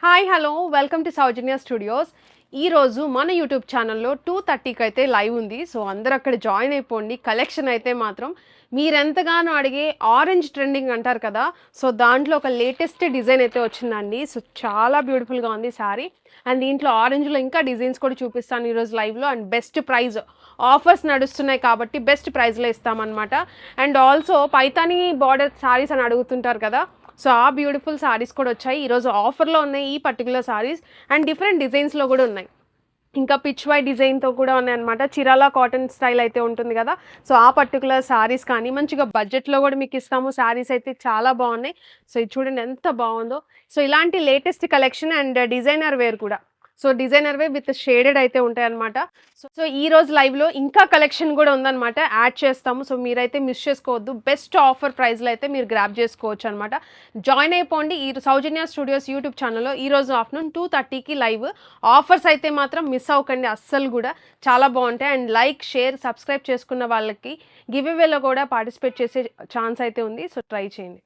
Hi hello welcome to Soujanya studios. ఈరోజు మన YouTube ఛానల్లో 2:30కి అయితే లైవ్ ఉంది. సో అందరూ అక్కడ జాయిన్ అయిపోండి. కలెక్షన్ అయితే మాత్రం మీరెంతగానో అడిగే ఆరెంజ్ ట్రెండింగ్ అంటారు కదా, సో దాంట్లో ఒక లేటెస్ట్ డిజైన్ అయితే వచ్చిందండి. సో చాలా బ్యూటిఫుల్గా ఉంది శారీ. అండ్ దీంట్లో ఆరెంజ్లో ఇంకా డిజైన్స్ కూడా చూపిస్తాను ఈరోజు లైవ్లో. అండ్ బెస్ట్ ప్రైస్ ఆఫర్స్ నడుస్తున్నాయి కాబట్టి బెస్ట్ ప్రైస్లో ఇస్తామన్నమాట. And also Paithani border saris అని అడుగుతుంటారు కదా, సో ఆ బ్యూటిఫుల్ సారీస్ కూడా వచ్చాయి. ఈరోజు ఆఫర్లో ఉన్నాయి ఈ పర్టికులర్ సారీస్. అండ్ డిఫరెంట్ డిజైన్స్లో కూడా ఉన్నాయి. ఇంకా పిచ్ వై డిజైన్తో కూడా ఉన్నాయన్నమాట. చిరాలా కాటన్ స్టైల్ అయితే ఉంటుంది కదా, సో ఆ పర్టికులర్ సారీస్ కానీ మంచిగా బడ్జెట్లో కూడా మీకు ఇస్తాము. సారీస్ అయితే చాలా బాగున్నాయి. సో ఇది చూడండి ఎంత బాగుందో. సో ఇలాంటి latest collection and designer wear కూడా, so designer wear with shaded అయితే ఉంటాయన్నమాట. సో ఈ రోజు లైవ్లో ఇంకా కలెక్షన్ కూడా ఉందన్నమాట, యాడ్ చేస్తాము. సో మీరైతే మిస్ చేసుకోవద్దు. బెస్ట్ ఆఫర్ ప్రైస్లో అయితే మీరు గ్రాప్ చేసుకోవచ్చు అనమాట. జాయిన్ అయిపోండి ఈ సౌజన్య స్టూడియోస్ యూట్యూబ్ ఛానల్లో. ఈరోజు ఆఫ్టర్నూన్ 2:30కి లైవ్. ఆఫర్స్ అయితే మాత్రం మిస్ అవ్వకండి అస్సలు కూడా, చాలా బాగుంటాయి. అండ్ లైక్ షేర్ సబ్స్క్రైబ్ చేసుకున్న వాళ్ళకి గివ్ అవేలో కూడా పార్టిసిపేట్ చేసే ఛాన్స్ అయితే ఉంది. సో ట్రై చేయండి.